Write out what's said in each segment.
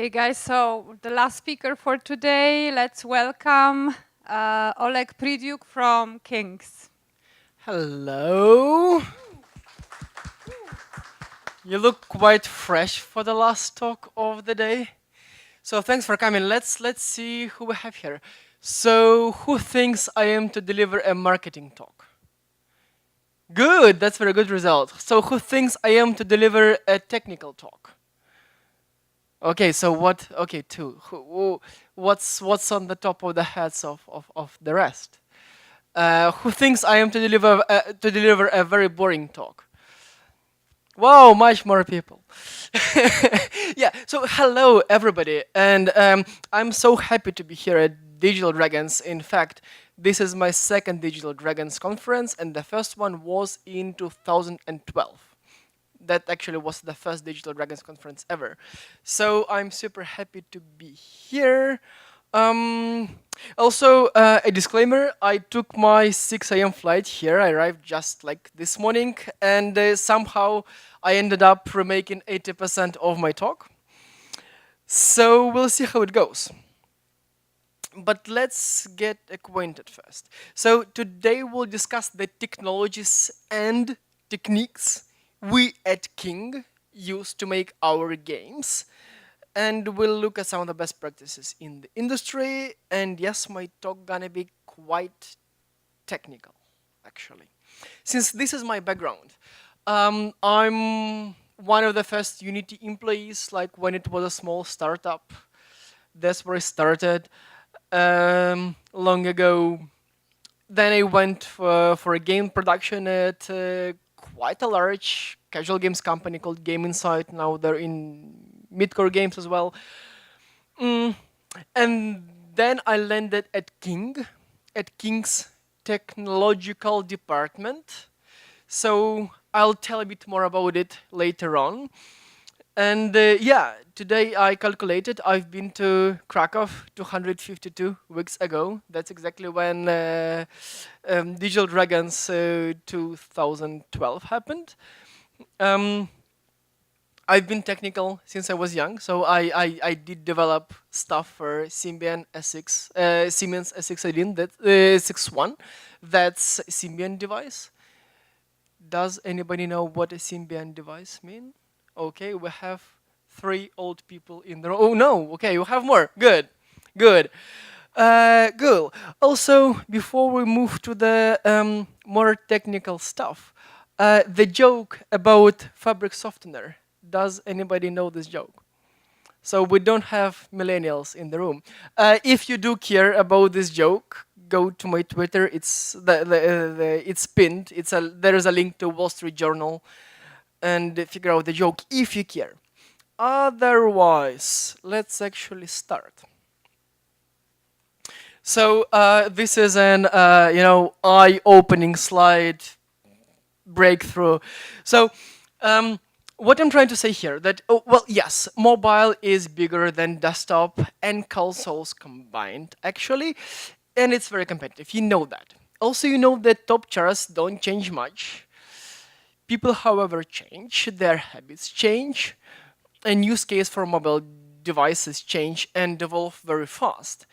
Okay, guys, so the last speaker for today, let's welcome Oleg Pridiuk from Kings. Hello. You look quite fresh for the last talk of the day. So thanks for coming. Let's see who we have here. So who thinks I am to deliver a marketing talk? Good, that's a very good result. So who thinks I am to deliver a technical talk? Okay, so what? Okay, two. What's on the top of the heads of the rest? Who thinks I am to deliver a very boring talk? Wow, much more people. Yeah, so hello everybody, and I'm so happy to be here at Digital Dragons. In fact, this is my second Digital Dragons conference, and the first one was in 2012. That actually was the first Digital Dragons conference ever. So I'm super happy to be here. Um, Also, a disclaimer, I took my 6 a.m. flight here. I arrived just like this morning, and somehow I ended up remaking 80% of my talk. So we'll see how it goes. But let's get acquainted first. So today we'll discuss the technologies and techniques we at King use to make our games. And we'll look at some of the best practices in the industry. And yes, my talk gonna be quite technical, actually. Since this is my background, I'm one of the first Unity employees, like when it was a small startup. That's where I started long ago. Then I went for a game production at quite a large casual games company called Game Insight. Now they're in midcore games as well. And then I landed at King's technological department. So I'll tell a bit more about it later on. And yeah, today I calculated I've been to Krakow 252 weeks ago. That's exactly when Digital Dragons 2012 happened. Um, I've been technical since I was young, so I did develop stuff for Symbian S6, Siemens S618, that 61. That's Symbian device. Does anybody know what a Symbian device mean? Okay, we have 3 old people in the room. Oh no, okay, we have more. Good, good. Good. Also, before we move to the more technical stuff, the joke about fabric softener. Does anybody know this joke? So we don't have millennials in the room. If you do care about this joke, go to my Twitter. It's pinned. There is a link to Wall Street Journal, and figure out the joke if you care. Otherwise, let's actually start. So this is an eye-opening slide breakthrough. So what I'm trying to say here that well, yes, mobile is bigger than desktop and consoles combined actually, and it's very competitive. You know that. Also, you know that top charts don't change much. People, however, change. Their habits change, and use case for mobile devices change and evolve very fast.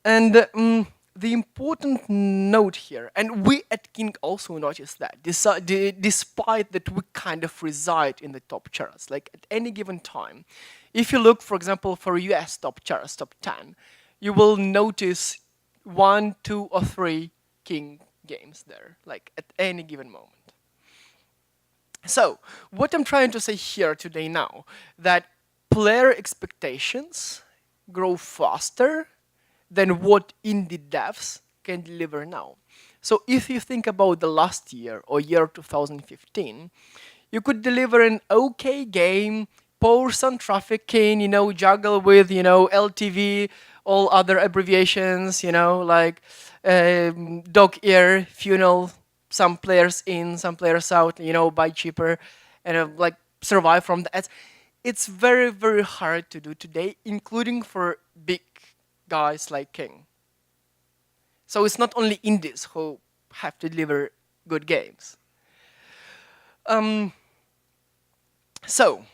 And the important note here, and we at King also noticed that, despite that we kind of reside in the top charts, like at any given time, if you look, for example, for US top charts, top 10, you will notice 1, 2, or 3 King games there, like at any given moment. So, what I'm trying to say here today now, that player expectations grow faster than what indie devs can deliver now. So if you think about the last year or year 2015, you could deliver an okay game, pour some traffic in, juggle with, LTV, all other abbreviations, like dog ear, funnel, some players in, some players out, buy cheaper, and like survive from the ads. It's very, very hard to do today, including for big guys like King. So it's not only indies who have to deliver good games. So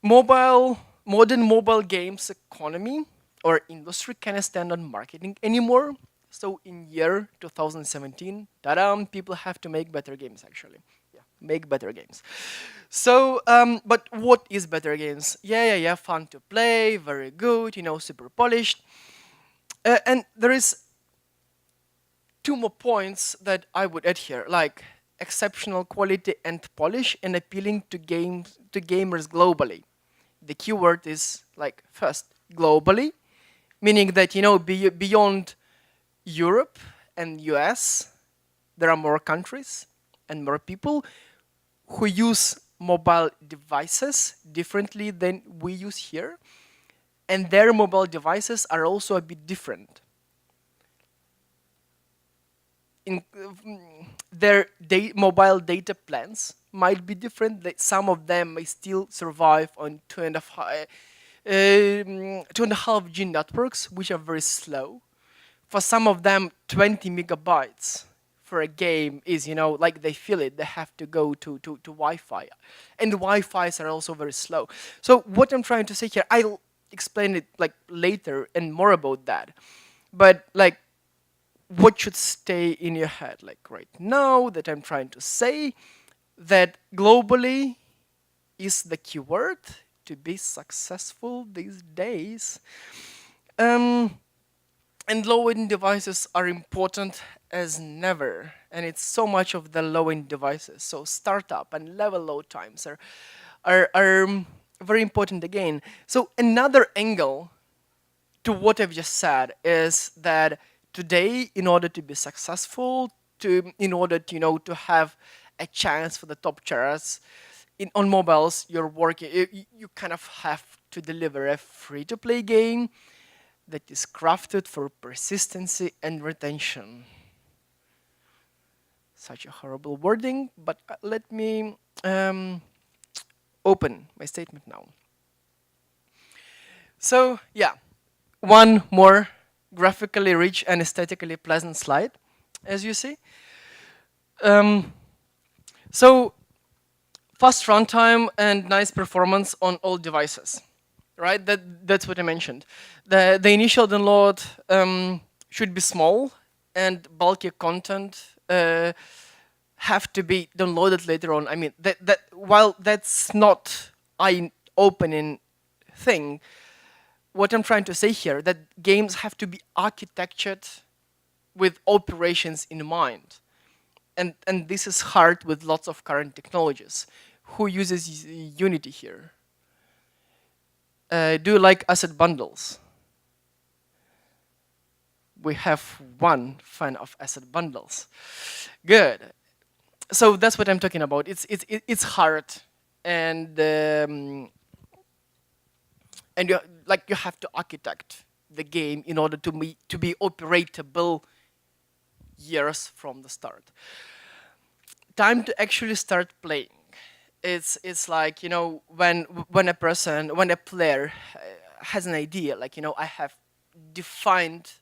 Modern mobile games economy or industry cannot stand on marketing anymore. So in year 2017, ta-da, people have to make better games actually. Yeah, make better games. So, but what is better games? Yeah, fun to play, very good, super polished. And there is two more points that I would add here, like exceptional quality and polish and appealing to gamers globally. The keyword is like first globally, meaning that beyond Europe and US, there are more countries and more people who use mobile devices differently than we use here, and their mobile devices are also a bit different. In their mobile data plans might be different. Some of them may still survive on 2.5G networks, which are very slow. For some of them, 20 megabytes for a game is, like they feel it. They have to go to Wi-Fi, and the Wi-Fi's are also very slow. So what I'm trying to say here, I'll explain it like later and more about that. But like what should stay in your head like right now that I'm trying to say that globally is the keyword to be successful these days. Um, and low-end devices are important as never, and it's so much of the low-end devices. So startup and level load times are very important again. So another angle to what I've just said is that today, in order to be successful, in order to to have a chance for the top charts on mobiles, you're working. You kind of have to deliver a free-to-play game that is crafted for persistency and retention. Such a horrible wording, but let me open my statement now. So yeah, one more graphically rich and aesthetically pleasant slide, as you see. Um, so fast runtime and nice performance on all devices, right? That's what I mentioned. The initial download should be small, and bulky content have to be downloaded later on. I mean, that while that's not an opening thing, what I'm trying to say here that games have to be architectured with operations in mind. And this is hard with lots of current technologies. Who uses Unity here? Do you like asset bundles? We have one fan of asset bundles. Good. So that's what I'm talking about. It's hard, and you have to architect the game in order to be operatable years from the start. Time to actually start playing. It's like when a player has an idea, like I have defined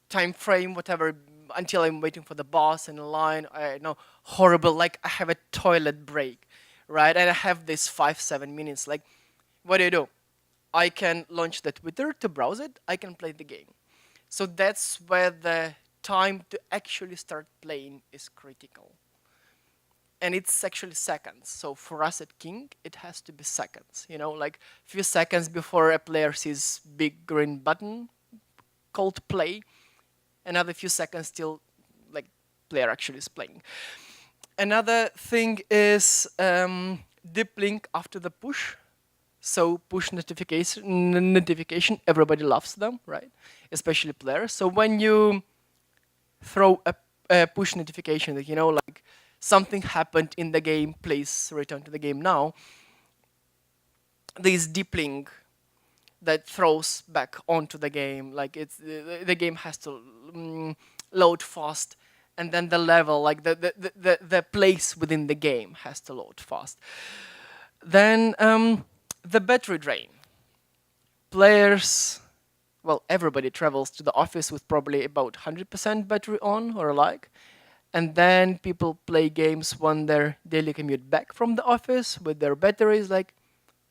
time frame, whatever, until I'm waiting for the boss in the line. I know horrible, like I have a toilet break, right? And I have this 5-7 minutes. Like, what do? I can launch the Twitter to browse it. I can play the game. So that's where the time to actually start playing is critical. And it's actually seconds. So for us at King, it has to be seconds. Like a few seconds before a player sees big green button called play, another few seconds till like player actually is playing. Another thing is deep link after the push. So push notification, everybody loves them, right? Especially players. So when you throw a push notification that like something happened in the game, please return to the game now. This deep link that throws back onto the game, like the game has to load fast, and then the level, like the place within the game has to load fast. Then the battery drain. Players, well, everybody travels to the office with probably about 100% battery on or like, and then people play games when their daily commute back from the office with their batteries like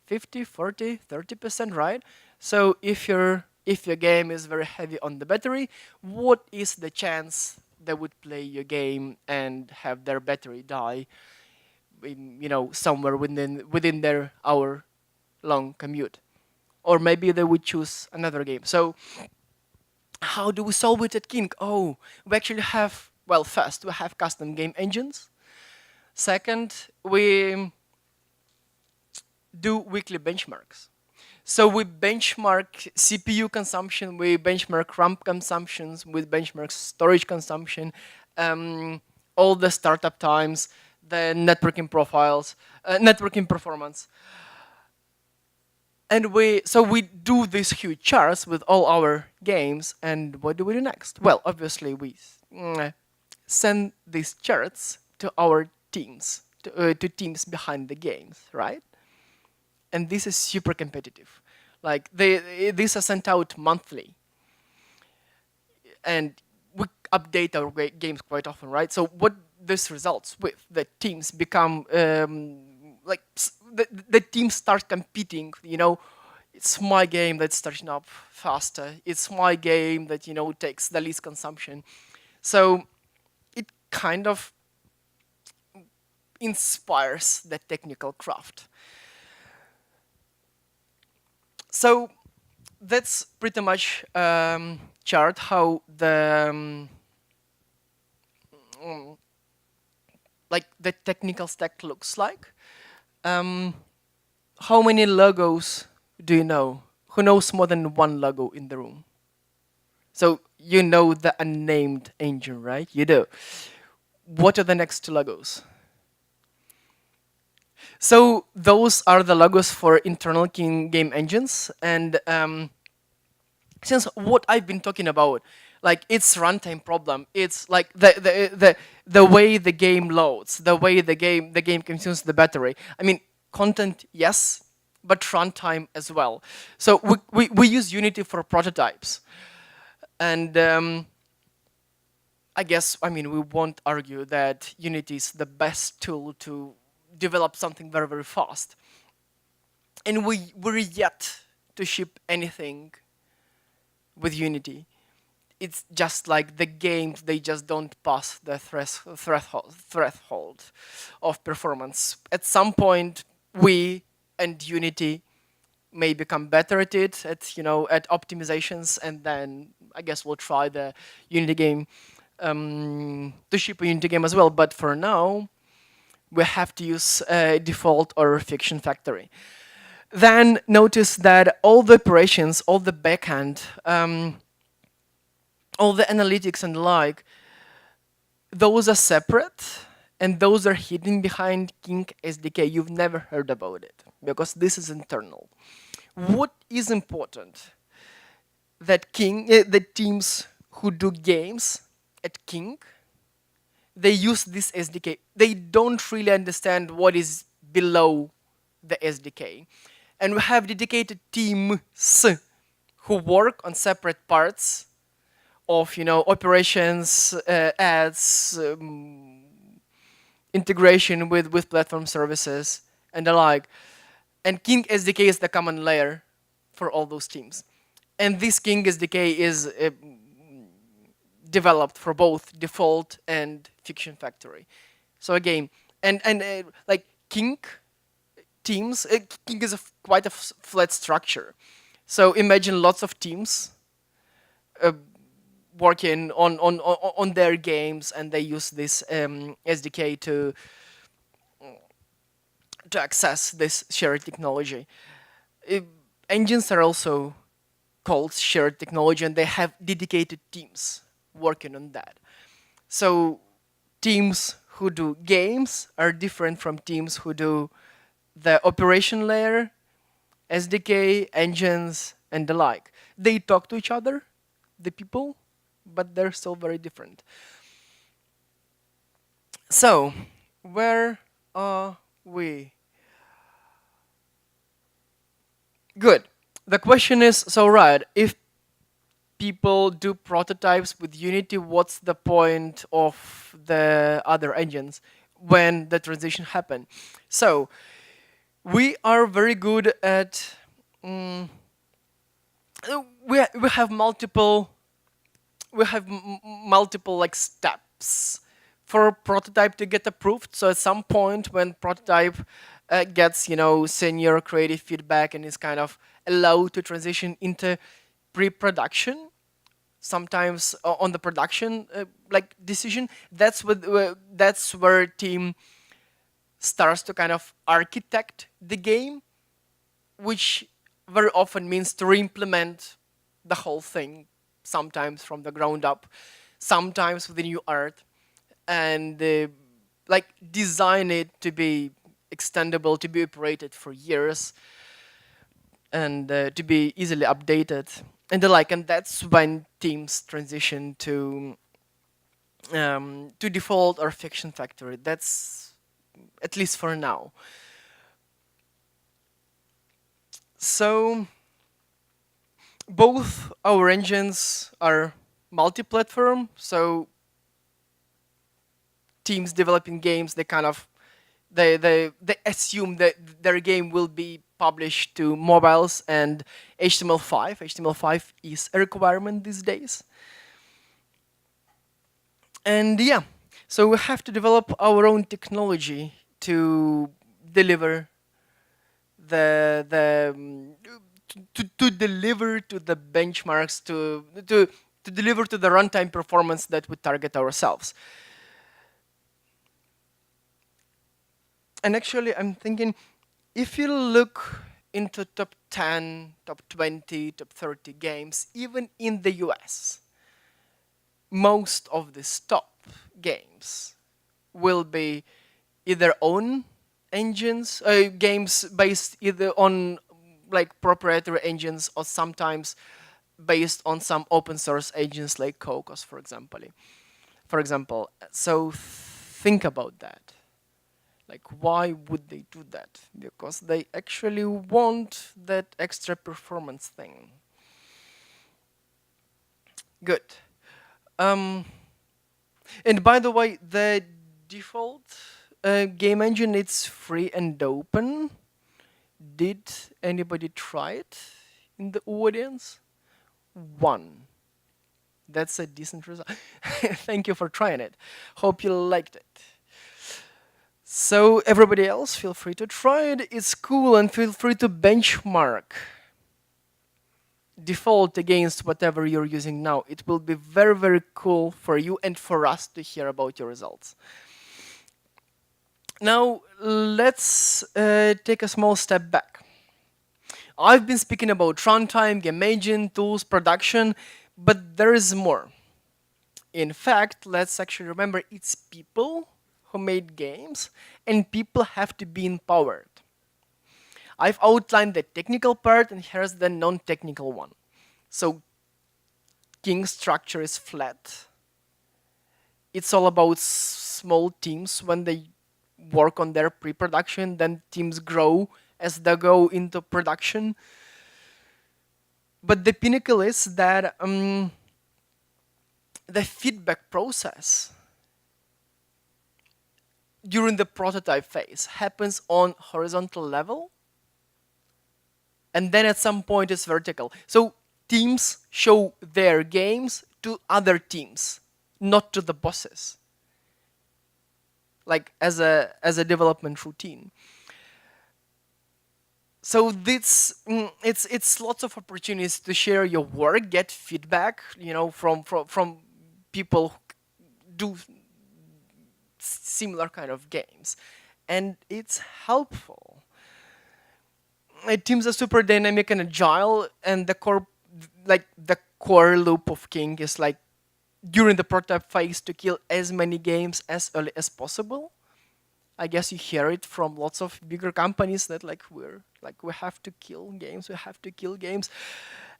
50, 40, 30%, right? So if your game is very heavy on the battery, what is the chance they would play your game and have their battery die somewhere within their hour long commute? Or maybe they would choose another game. So how do we solve it at King? Oh, we actually have, well, first we have custom game engines. Second, we do weekly benchmarks. So we benchmark CPU consumption, we benchmark RAM consumptions, we benchmark storage consumption, all the startup times, the networking profiles, networking performance. And we do these huge charts with all our games, and what do we do next? Well, obviously we send these charts to our teams, to teams behind the games, right? And this is super competitive. Like these are sent out monthly, and we update our games quite often, right? So what this results with, the teams become the teams start competing. It's my game that's starting up faster. It's my game that takes the least consumption. So it kind of inspires the technical craft. So that's pretty much chart how the like the technical stack looks like. How many logos do you know? Who knows more than one logo in the room? So you know the unnamed engine, right? You do. What are the next two logos? So those are the logos for internal game engines, and since what I've been talking about, like it's runtime problem, it's like the way the game loads, the way the game consumes the battery. I mean, content, yes, but runtime as well. So we use Unity for prototypes, and I mean we won't argue that Unity is the best tool to develop something very very fast, and we're yet to ship anything with Unity. It's just like the games, they just don't pass the threshold of performance. At some point, we and Unity may become better at it, at optimizations, and then I guess we'll try the Unity game to ship a Unity game as well. But for now, we have to use default or fiction factory. Then notice that all the operations, all the backend, all the analytics and the like, those are separate and those are hidden behind King SDK. You've never heard about it because this is internal. What is important? That the teams who do games at King, they use this SDK. They don't really understand what is below the SDK. And we have dedicated teams who work on separate parts of operations, ads, integration with platform services and the like. And King SDK is the common layer for all those teams. And this King SDK is developed for both default and fiction factory. So again, and like King teams, King is quite a flat structure. So imagine lots of teams working on their games, and they use this SDK to access this shared technology. Engines are also called shared technology, and they have dedicated teams working on that. So teams who do games are different from teams who do the operation layer, SDK, engines, and the like. They talk to each other, the people, but they're still very different. So, where are we? Good. The question is, so right, if people do prototypes with Unity, what's the point of the other engines when the transition happened? So, We are very good at. mm, we have multiple multiple like steps for a prototype to get approved. So at some point when prototype gets senior creative feedback and is kind of allowed to transition into pre-production, sometimes on the production like decision, that's where team starts to kind of architect the game, which very often means to re-implement the whole thing, sometimes from the ground up, sometimes with the new art, and like design it to be extendable, to be operated for years, and to be easily updated and the like. And that's when teams transition to default or fiction factory. That's at least for now. So both our engines are multi-platform, so teams developing games, they kind of they assume that their game will be published to mobiles and HTML5. HTML5 is a requirement these days. And yeah, so we have to develop our own technology to deliver the to deliver to the benchmarks, to deliver to the runtime performance that we target ourselves. And actually, I'm thinking, if you look into top 10, top 20, top 30 games, even in the US, most of these top games will be either own engines, games based either on like proprietary engines or sometimes based on some open source engines like Cocos, for example. So think about that. Like, why would they do that? Because they actually want that extra performance thing. Good. Um, and by the way, the default game engine, it's free and open. Did anybody try it in the audience? One. That's a decent result. Thank you for trying it. Hope you liked it. So everybody else, feel free to try it. It's cool, and feel free to benchmark default against whatever you're using now. It will be very, very cool for you and for us to hear about your results. Now, let's take a small step back. I've been speaking about runtime, game engine, tools, production, but there is more. In fact, let's actually remember it's people who made games, and people have to be empowered. I've outlined the technical part, and here's the non-technical one. So, King structure is flat. It's all about small teams when they work on their pre-production, then teams grow as they go into production. But the pinnacle is that the feedback process during the prototype phase happens on horizontal level, and then at some point it's vertical. So teams show their games to other teams, not to the bosses, like as a development routine. So this it's lots of opportunities to share your work, get feedback, from people who do similar kind of games, and it's helpful. Teams are super dynamic and agile, and the core loop of King is like during the prototype phase to kill as many games as early as possible. I guess you hear it from lots of bigger companies that we have to kill games, we have to kill games.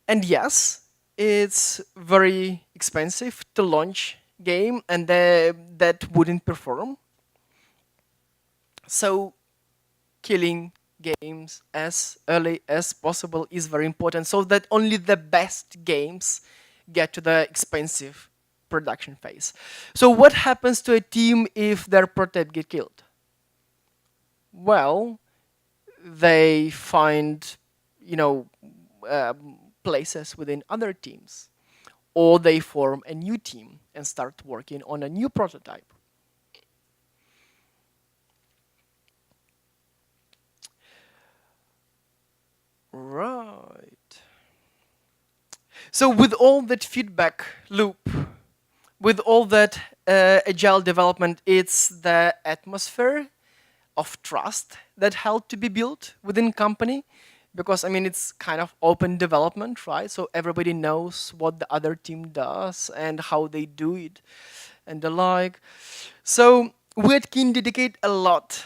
And yes, it's very expensive to launch game and that wouldn't perform. So killing games as early as possible is very important so that only the best games get to the expensive production phase. So what happens to a team if their prototype get killed? Well, they find, you know, places within other teams, or they form a new team and start working on a new prototype. Right. So with all that feedback loop, with all that agile development, it's the atmosphere of trust that helped to be built within company, because I mean it's kind of open development, right? So everybody knows what the other team does and how they do it and the like. So we at Keen dedicate a lot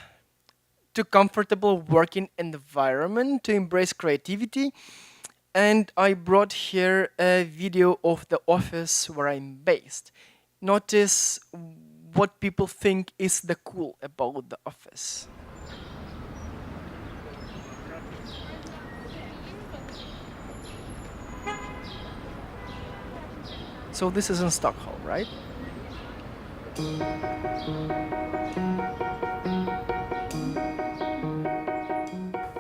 to comfortable working environment, to embrace creativity. And I brought here a video of the office where I'm based. Notice what people think is the cool about the office. So this is in Stockholm, right?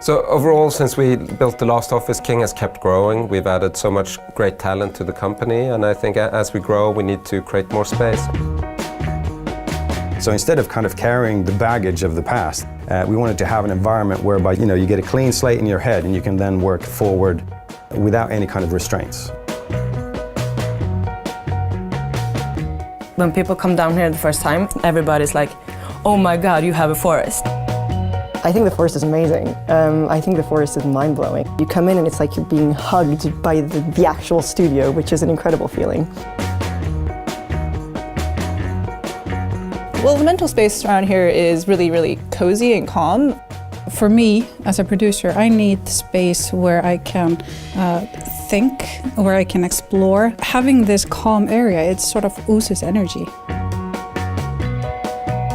So overall, since we built the last office, King has kept growing. We've added so much great talent to the company, and I think as we grow, we need to create more space. So instead of kind of carrying the baggage of the past, we wanted to have an environment whereby you get a clean slate in your head and you can then work forward without any kind of restraints. When people come down here the first time, everybody's like, oh my God, you have a forest. I think the forest is amazing. I think the forest is mind-blowing. You come in and it's like you're being hugged by the actual studio, which is an incredible feeling. Well, the mental space around here is really, really cozy and calm. For me, as a producer, I need space where I can think, where I can explore. Having this calm area, it sort of oozes energy.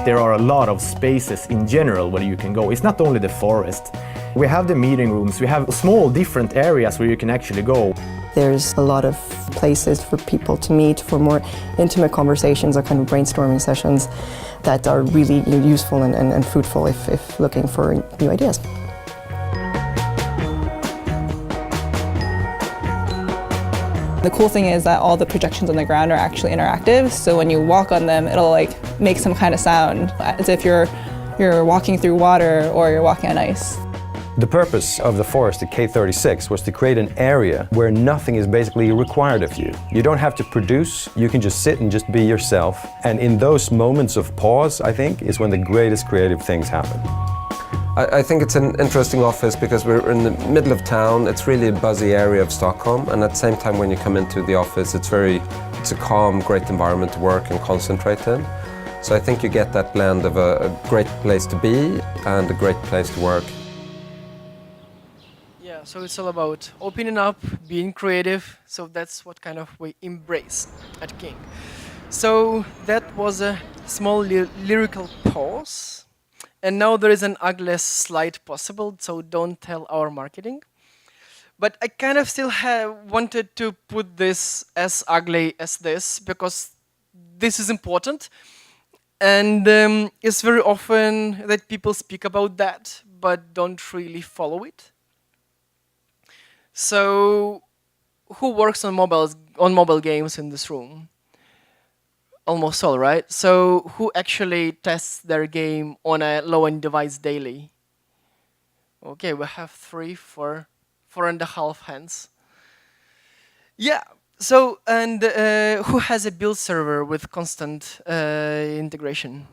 There are a lot of spaces in general where you can go. It's not only the forest. We have the meeting rooms, we have small different areas where you can actually go. There's a lot of places for people to meet for more intimate conversations or kind of brainstorming sessions that are really useful and fruitful if looking for new ideas. The cool thing is that all the projections on the ground are actually interactive, so when you walk on them, it'll like make some kind of sound, as if you're walking through water or you're walking on ice. The purpose of the forest at K36 was to create an area where nothing is basically required of you. You don't have to produce, you can just sit and just be yourself. And in those moments of pause, I think, is when the greatest creative things happen. I think it's an interesting office because we're in the middle of town. It's really a buzzy area of Stockholm, and at the same time when you come into the office, it's a calm, great environment to work and concentrate in. So I think you get that blend of a great place to be and a great place to work. Yeah, so it's all about opening up, being creative. So that's what kind of we embrace at King. So that was a small lyrical pause. And now there is an ugliest slide possible, so don't tell our marketing. But I kind of still wanted to put this as ugly as this, because this is important. And it's very often that people speak about that, but don't really follow it. So who works on mobile games in this room? Almost all, right? So who actually tests their game on a low-end device daily? Okay, we have 4.5 hands. Yeah, so, and who has a build server with constant integration?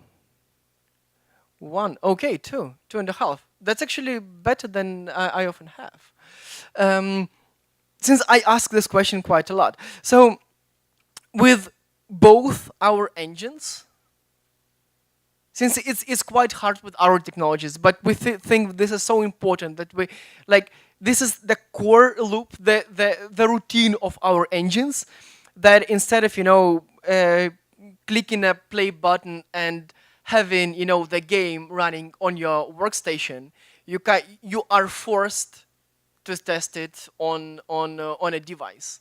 1, okay, 2.5. That's actually better than I often have. Since I ask this question quite a lot. So, with both our engines, since it's quite hard with our technologies, but we think this is so important that we this is the core loop, the routine of our engines, that instead of clicking a play button and having the game running on your workstation, you are forced to test it on a device.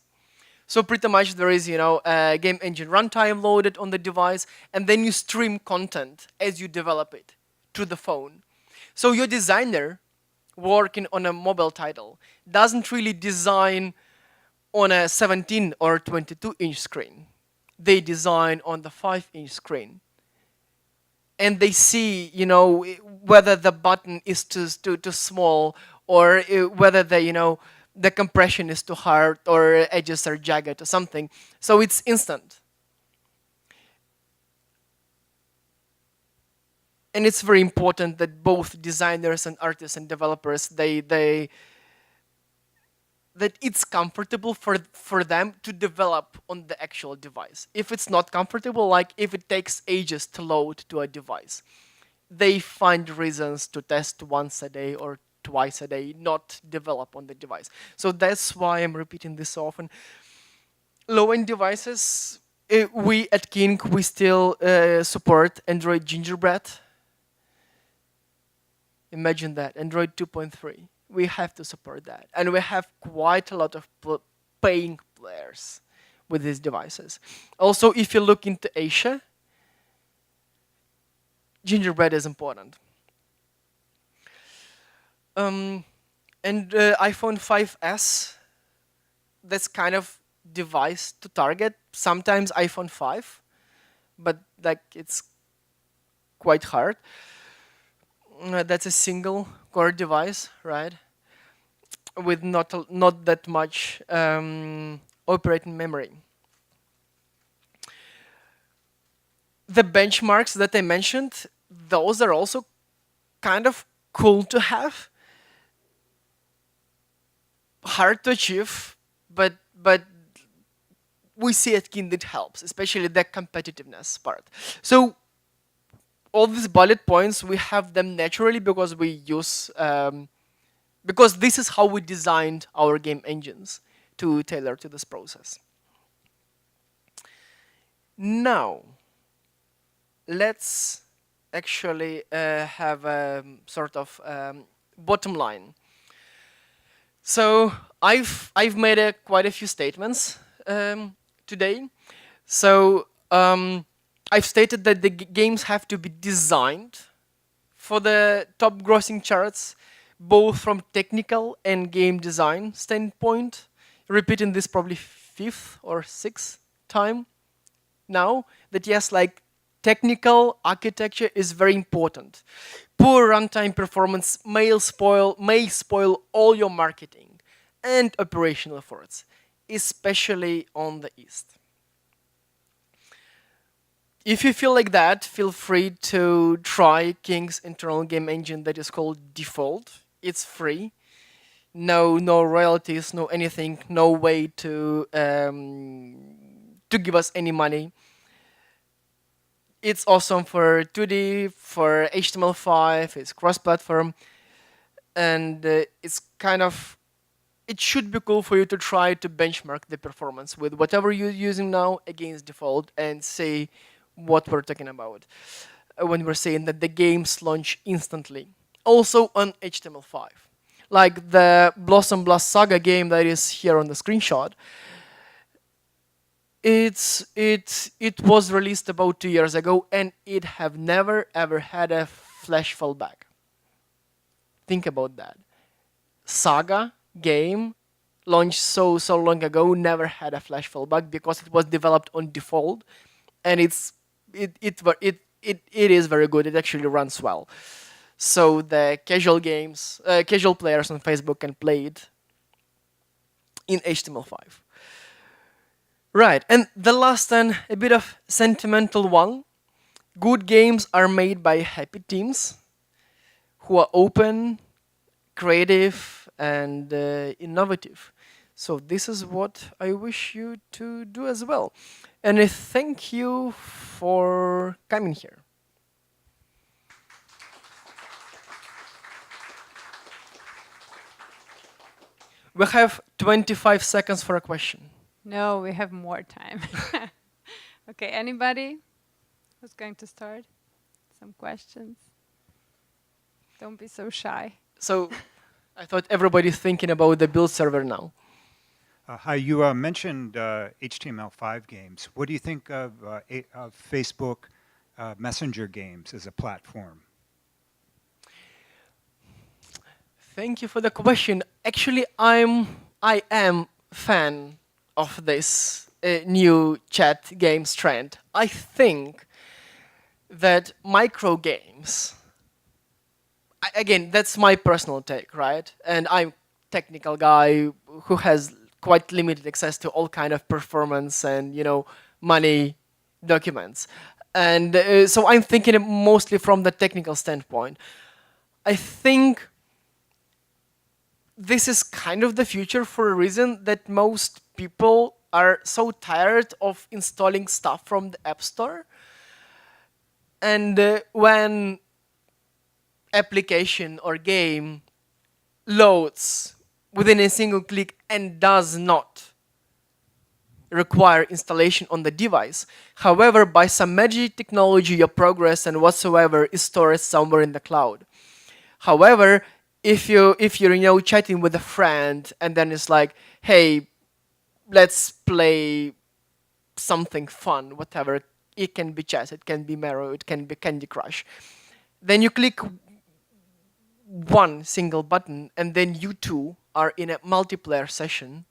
So pretty much there is, a game engine runtime loaded on the device, and then you stream content as you develop it to the phone. So your designer working on a mobile title doesn't really design on a 17 or 22-inch screen. They design on the 5-inch screen. And they see, whether the button is too small, or whether the compression is too hard, or edges are jagged or something. So it's instant. And it's very important that both designers and artists and developers, that it's comfortable for them to develop on the actual device. If it's not comfortable, like if it takes ages to load to a device, they find reasons to test once a day or twice a day, not develop on the device. So that's why I'm repeating this often. Low-end devices, we at King, we still support Android Gingerbread. Imagine that, Android 2.3. We have to support that. And we have quite a lot of paying players with these devices. Also, if you look into Asia, Gingerbread is important. And iPhone 5S, that's kind of device to target. Sometimes iPhone 5, but it's quite hard. That's a single core device, right? With not that much operating memory. The benchmarks that I mentioned, those are also kind of cool to have. Hard to achieve, but we see at Kind it helps, especially the competitiveness part. So all these bullet points, we have them naturally because we use, because this is how we designed our game engines to tailor to this process. Now, let's actually have a sort of bottom line. So I've made quite a few statements today. So I've stated that the games have to be designed for the top grossing charts, both from technical and game design standpoint. Repeating this probably 5th or 6th time now, that yes, technical architecture is very important. Poor runtime performance may spoil all your marketing and operational efforts, especially on the East. If you feel like that, feel free to try King's internal game engine that is called Default. It's free. No royalties, no anything, no way to give us any money. It's awesome for 2D, for HTML5, it's cross-platform, and it's kind of, it should be cool for you to try to benchmark the performance with whatever you're using now against Default and see what we're talking about when we're saying that the games launch instantly. Also on HTML5. Like the Blossom Blast Saga game that is here on the screenshot. It was released about 2 years ago and it have never ever had a flash fallback. Think about that. Saga game launched so long ago, never had a flash fallback because it was developed on Default, and it is very good. It actually runs well. So the casual players on Facebook can play it in HTML5. Right, and the last and a bit of sentimental one. Good games are made by happy teams who are open, creative, and innovative. So this is what I wish you to do as well. And I thank you for coming here. We have 25 seconds for a question. No, we have more time. Okay, anybody who's going to start? Some questions? Don't be so shy. So I thought everybody's thinking about the build server now. Hi, you mentioned HTML5 games. What do you think of Facebook Messenger games as a platform? Thank you for the question. Actually, I am fan of this new chat games trend. I think that micro games, again, that's my personal take, right? And I'm technical guy who has quite limited access to all kind of performance and money documents. And so I'm thinking it mostly from the technical standpoint. I think this is kind of the future for a reason that most people are so tired of installing stuff from the App Store. And when application or game loads within a single click and does not require installation on the device. However, by some magic technology, your progress and whatsoever is stored somewhere in the cloud. However, if you're chatting with a friend and then it's like, hey, let's play something fun, whatever. It can be chess, it can be Mario, it can be Candy Crush. Then you click one single button and then you two are in a multiplayer session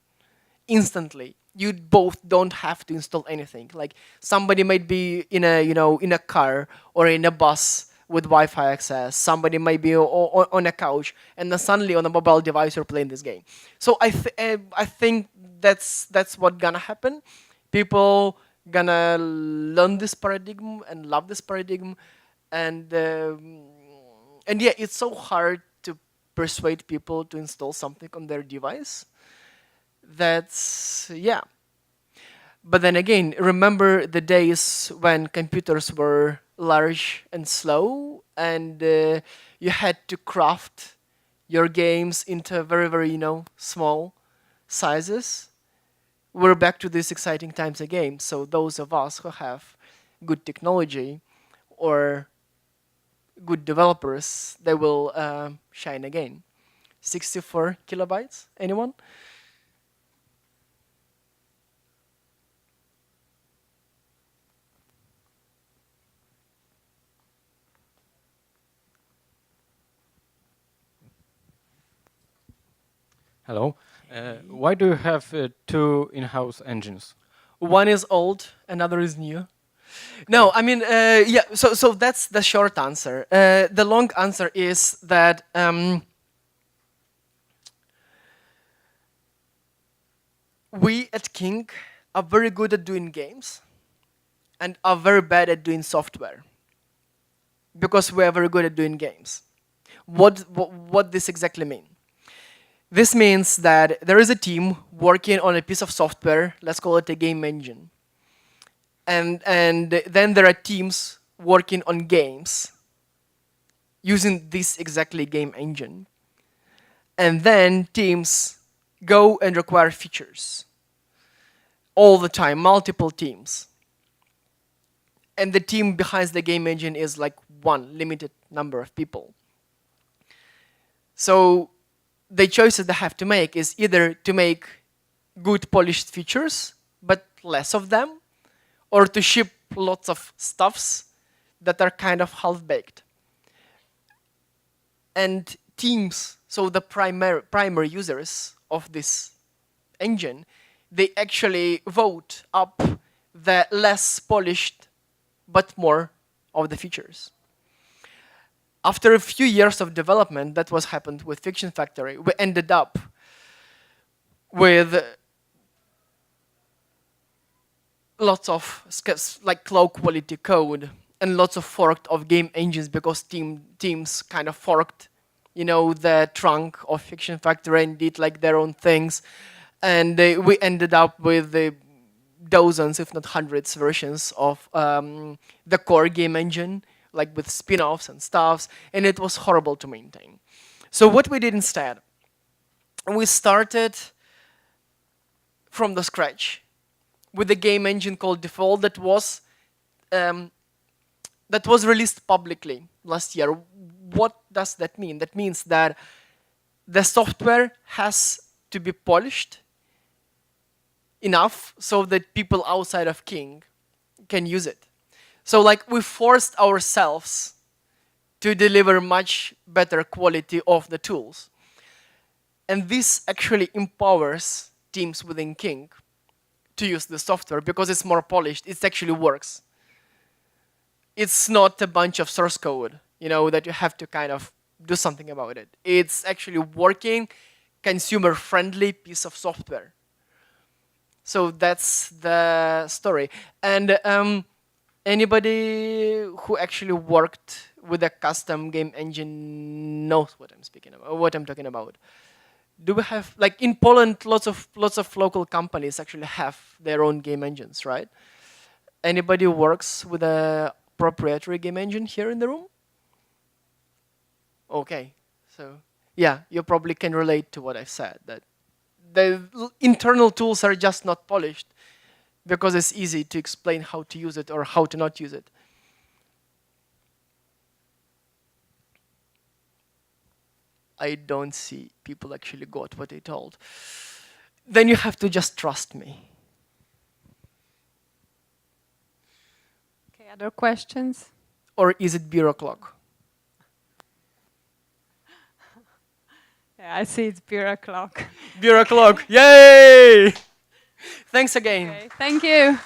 instantly. You both don't have to install anything. Like somebody might be in a car or in a bus with Wi-Fi access. Somebody might be on a couch, and then suddenly on a mobile device you're playing this game. So I think that's what's gonna happen. People gonna learn this paradigm and love this paradigm, and yeah, it's so hard to persuade people to install something on their device. That's, yeah. But then again, remember the days when computers were large and slow, and you had to craft your games into very, very, small sizes. We're back to these exciting times again. So those of us who have good technology or good developers, they will shine again. 64 kilobytes, anyone? Hello. Why do you have two in-house engines? One is old, another is new. No, I mean, yeah, so that's the short answer. The long answer is that we at King are very good at doing games and are very bad at doing software because we are very good at doing games. What this exactly mean? This means that there is a team working on a piece of software, let's call it a game engine. And then there are teams working on games using this exactly game engine. And then teams go and require features all the time, multiple teams. And the team behind the game engine is like one limited number of people. So the choices they have to make is either to make good polished features, but less of them, or to ship lots of stuffs that are kind of half-baked. And teams, so the primary users of this engine, they actually vote up the less polished but more of the features. After a few years of development, that was happened with Fiction Factory, we ended up with lots of like low quality code and lots of forked of game engines because teams kind of forked, the trunk of Fiction Factory and did like their own things, and we ended up with dozens, if not hundreds, versions of the core game engine, like with spin-offs and stuffs, and it was horrible to maintain. So what we did instead, we started from the scratch with a game engine called Default that was released publicly last year. What does that mean? That means that the software has to be polished enough so that people outside of King can use it. So like we forced ourselves to deliver much better quality of the tools. And this actually empowers teams within King to use the software because it's more polished. It actually works. It's not a bunch of source code, that you have to kind of do something about it. It's actually working, consumer-friendly piece of software. So that's the story. And anybody who actually worked with a custom game engine knows what I'm speaking about, what I'm talking about. Do we have, like in Poland, lots of local companies actually have their own game engines, right? Anybody who works with a proprietary game engine here in the room? Okay, so yeah, you probably can relate to what I said, that the internal tools are just not polished because it's easy to explain how to use it or how to not use it. I don't see people actually got what they told. Then you have to just trust me. Okay, other questions? Or is it beer o'clock? Yeah, I see it's beer o'clock. Beer o'clock, yay! Thanks again. Okay, thank you.